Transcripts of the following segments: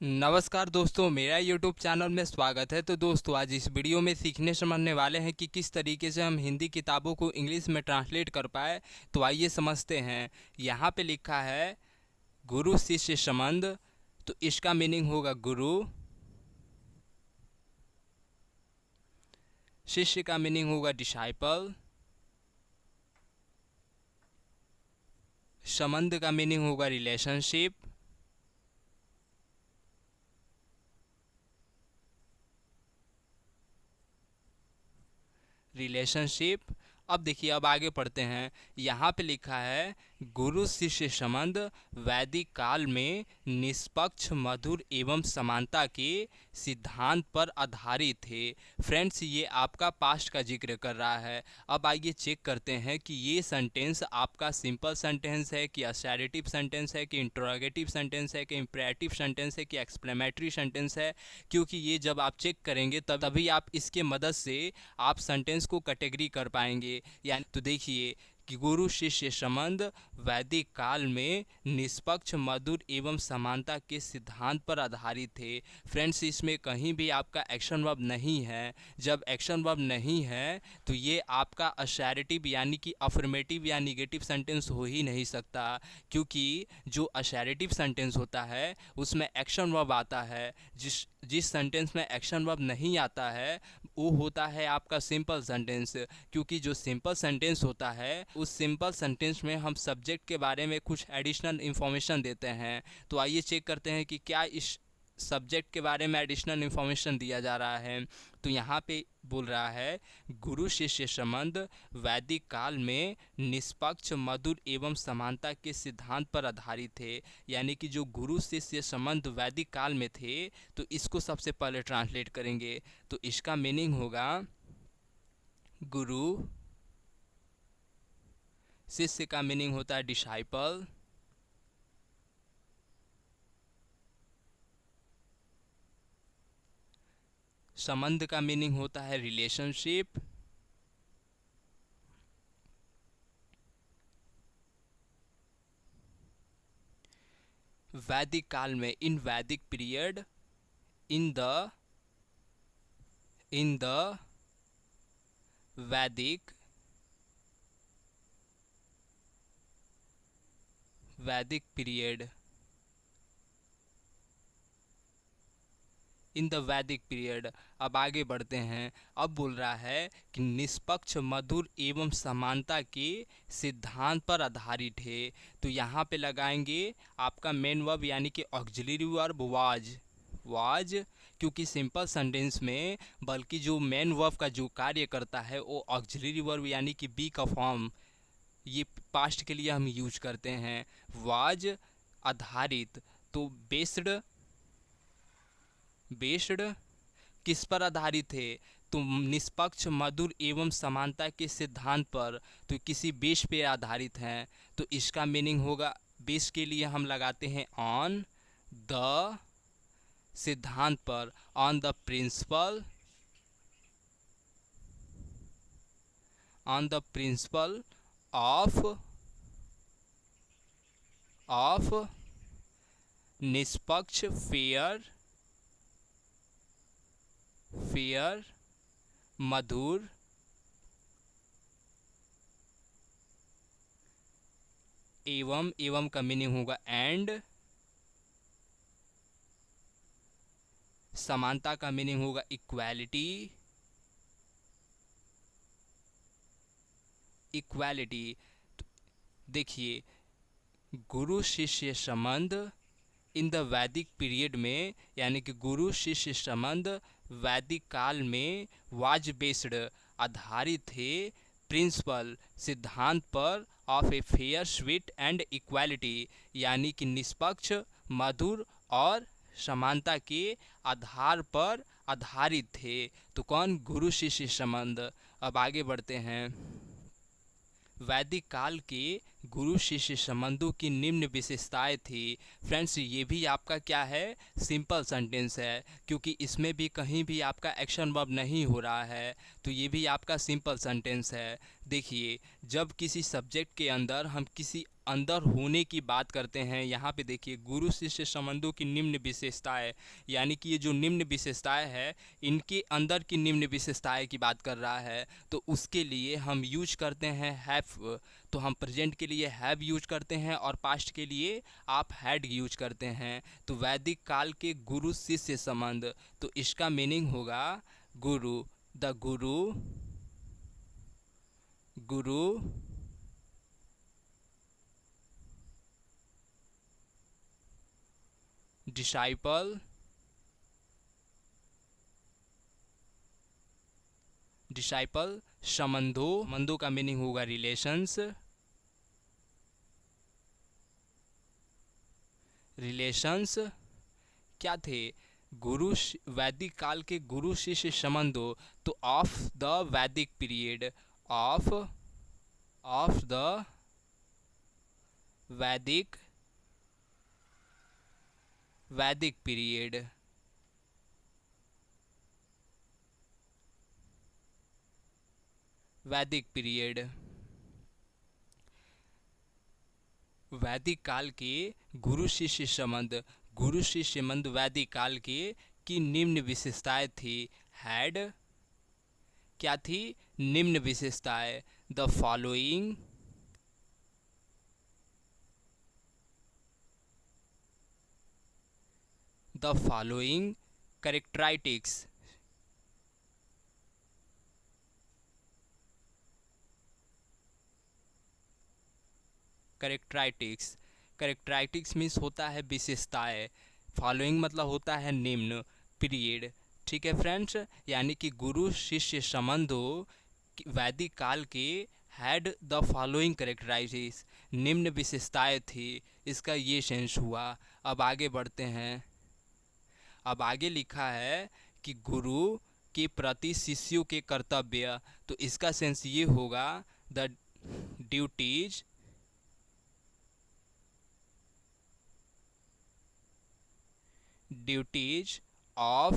नमस्कार दोस्तों, मेरा YouTube चैनल में स्वागत है। तो दोस्तों, आज इस वीडियो में सीखने समझने वाले हैं कि किस तरीके से हम हिंदी किताबों को इंग्लिश में ट्रांसलेट कर पाए। तो आइए समझते हैं। यहाँ पे लिखा है गुरु शिष्य संबंध, तो इसका मीनिंग होगा गुरु। शिष्य का मीनिंग होगा डिसाइपल। संबंध का मीनिंग होगा रिलेशनशिप। रिलेशनशिप। अब देखिए, अब आगे पढ़ते हैं। यहाँ पे लिखा है गुरु शिष्य संबंध वैदिक काल में निष्पक्ष, मधुर एवं समानता के सिद्धांत पर आधारित थे। फ्रेंड्स, ये आपका पास्ट का जिक्र कर रहा है। अब आइए चेक करते हैं कि ये सेंटेंस आपका सिंपल सेंटेंस है कि असर्टिव सेंटेंस है कि इंट्रोगेटिव सेंटेंस है कि इंपरेटिव सेंटेंस है कि एक्सक्लेमेटरी सेंटेंस है। क्योंकि ये जब आप चेक करेंगे तभी आप इसके मदद से आप सेंटेंस को कैटेगरी कर पाएंगे। यानी तो देखिए कि गुरु शिष्य संबंध वैदिक काल में निष्पक्ष, मधुर एवं समानता के सिद्धांत पर आधारित थे। फ्रेंड्स, इसमें कहीं भी आपका एक्शन वर्ब नहीं है। जब एक्शन वर्ब नहीं है तो ये आपका असर्टिव यानी कि अफर्मेटिव या निगेटिव सेंटेंस हो ही नहीं सकता। क्योंकि जो असर्टिव सेंटेंस होता है उसमें एक्शन वर्ब आता है। जिस जिस सेंटेंस में एक्शन वर्ब नहीं आता है वो होता है आपका सिंपल सेंटेंस। क्योंकि जो सिंपल सेंटेंस होता है उस सिंपल सेंटेंस में हम सब्जेक्ट के बारे में कुछ एडिशनल इंफॉर्मेशन देते हैं। तो आइए चेक करते हैं कि क्या इस सब्जेक्ट के बारे में एडिशनल इंफॉर्मेशन दिया जा रहा है। तो यहाँ पे बोल रहा है गुरु शिष्य संबंध वैदिक काल में निष्पक्ष, मधुर एवं समानता के सिद्धांत पर आधारित थे। यानी कि जो गुरु शिष्य संबंध वैदिक काल में थे, तो इसको सबसे पहले ट्रांसलेट करेंगे। तो इसका मीनिंग होगा गुरु। शिष्य का मीनिंग होता है डिसाइपल। संबंध का मीनिंग होता है रिलेशनशिप। वैदिक काल में, इन वैदिक पीरियड, इन द वैदिक पीरियड, इन द वैदिक पीरियड। अब आगे बढ़ते हैं। अब बोल रहा है कि निष्पक्ष, मधुर एवं समानता के सिद्धांत पर आधारित है। तो यहाँ पे लगाएंगे आपका मेन वर्ब यानी कि ऑक्सिलरी वर्ब वाज। क्योंकि सिंपल सेंटेंस में बल्कि जो मेन वर्ब का जो कार्य करता है वो ऑक्सिलरी वर्ब यानी कि बी का फॉर्म, ये पास्ट के लिए हम यूज करते हैं। वाज आधारित, तो बेस्ड किस पर आधारित है? तो निष्पक्ष, मधुर एवं समानता के सिद्धांत पर, तो किसी बेस पे आधारित हैं। तो इसका मीनिंग होगा, बेस के लिए हम लगाते हैं ऑन द सिद्धांत पर, on the principle, on the principle of निष्पक्ष, फेयर, मधुर एवं का मीनिंग होगा एंड, समानता का मीनिंग होगा इक्वालिटी। देखिए, गुरु शिष्य संबंध इन द वैदिक पीरियड में, यानी कि गुरु शिष्य संबंध वैदिक काल में वाज बेस्ड आधारित थे, प्रिंसिपल सिद्धांत पर, of a fair, sweet and equality, यानी कि निष्पक्ष, मधुर और समानता के आधार पर आधारित थे। तो कौन? गुरु शिष्य संबंध। अब आगे बढ़ते हैं। वैदिक काल के गुरु शिष्य संबंधों की निम्न विशेषताएं थी। फ्रेंड्स, ये भी आपका क्या है? सिंपल सेंटेंस है। क्योंकि इसमें भी कहीं भी आपका एक्शन वर्ब नहीं हो रहा है, तो ये भी आपका सिंपल सेंटेंस है। देखिए, जब किसी सब्जेक्ट के अंदर हम किसी अंदर होने की बात करते हैं। यहाँ पे देखिए गुरु शिष्य संबंधों की निम्न विशेषताएं, यानी कि ये जो निम्न विशेषताएं है इनके अंदर की निम्न विशेषताएं की बात कर रहा है। तो उसके लिए हम यूज करते हैं हैव। तो हम प्रेजेंट के लिए हैव यूज करते हैं और पास्ट के लिए आप हैड यूज करते हैं। तो वैदिक काल के गुरु शिष्य संबंध, तो इसका मीनिंग होगा गुरु, the Guru, Guru disciple, disciple संबंधों, संबंधों का मीनिंग होगा रिलेशंस, रिलेशंस क्या थे, वैदिक काल के गुरु शिष्य संबंधों, तो ऑफ द वैदिक पीरियड, ऑफ द वैदिक वैदिक पीरियड, वैदिक पीरियड, वैदिक काल के गुरु शिष्य संबंध, गुरु शिष्य संबंध वैदिक काल के की निम्न विशेषताएं थी। हैड क्या थी, निम्न विशेषताएं, the following, the following characteristics, characteristics, characteristics means होता है विशेषताएं, फॉलोइंग मतलब होता है निम्न, पीरियड। ठीक है फ्रेंड्स, यानी कि गुरु शिष्य संबंधों वैदिक काल के हैड द फॉलोइंग कैरेक्टराइटिक्स, निम्न विशेषताएं थी, इसका ये सेंस हुआ। अब आगे बढ़ते हैं। अब आगे लिखा है कि गुरु के प्रति शिष्यों के कर्तव्य, तो इसका सेंस ये होगा the duties, duties of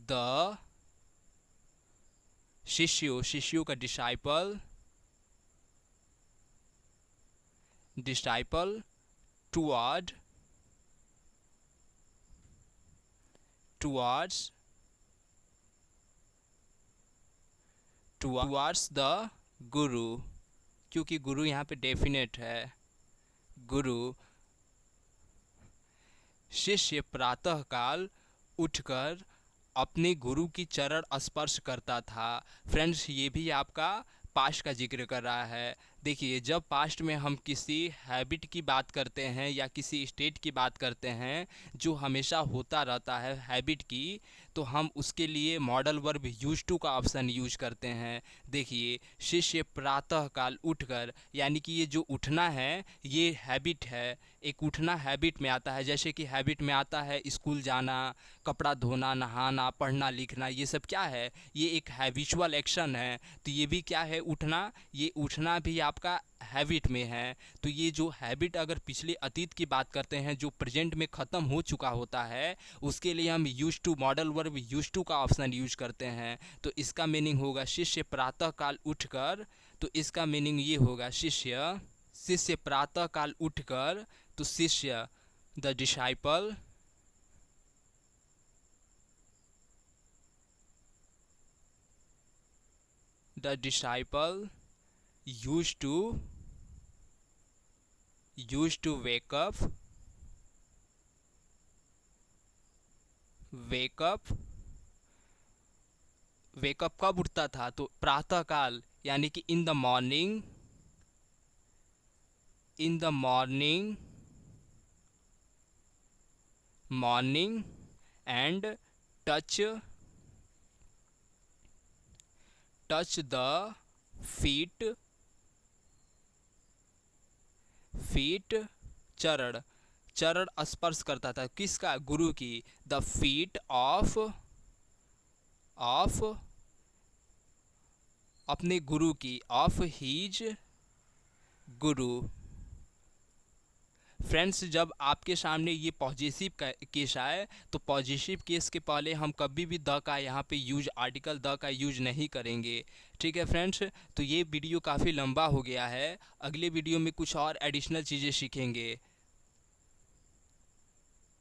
the शिष्यों, शिष्यों का disciple, disciple toward, towards, towards the गुरु, क्योंकि गुरु यहाँ पे डेफिनेट है। गुरु शिष्य प्रातः काल उठकर अपने गुरु की चरण स्पर्श करता था। फ्रेंड्स, ये भी आपका पास्ट का जिक्र कर रहा है। देखिए, जब पास्ट में हम किसी हैबिट की बात करते हैं या किसी स्टेट की बात करते हैं जो हमेशा होता रहता है हैबिट की, तो हम उसके लिए मॉडल वर्ब यूज टू का ऑप्शन यूज करते हैं। देखिए, शिष्य प्रातः काल उठकर, यानी कि ये जो उठना है ये हैबिट है, एक उठना हैबिट में आता है। जैसे कि हैबिट में आता है स्कूल जाना, कपड़ा धोना, नहाना, पढ़ना लिखना, ये सब क्या है, ये एक हैबिचुअल एक्शन है। तो ये भी क्या है, उठना, ये उठना भी आपका हैबिट में है। तो ये जो हैबिट अगर पिछले अतीत की बात करते हैं जो प्रेजेंट में ख़त्म हो चुका होता है, उसके लिए हम use to, modal verb use to का ऑप्शन यूज करते हैं। तो इसका मीनिंग होगा शिष्य प्रातः काल उठकर, तो इसका मीनिंग ये होगा शिष्य, शिष्य प्रातः काल उठकर, तो शिष्य the disciple, the disciple used to wake up, wake up, wake up कब उठता था, तो प्रातः काल, यानी कि in the morning, in the morning, morning and touch, touch the feet, feet चरण, चरण स्पर्श करता था किसका, गुरु की, द फीट ऑफ, ऑफ अपने गुरु की, ऑफ हीज गुरु, फ्रेंड्स, जब आपके सामने ये पॉजिटिव केस आए तो पॉजिटिव केस के पहले हम कभी भी द का यहाँ पे यूज, आर्टिकल द का यूज नहीं करेंगे। ठीक है फ्रेंड्स, तो ये वीडियो काफ़ी लंबा हो गया है, अगले वीडियो में कुछ और एडिशनल चीज़ें सीखेंगे।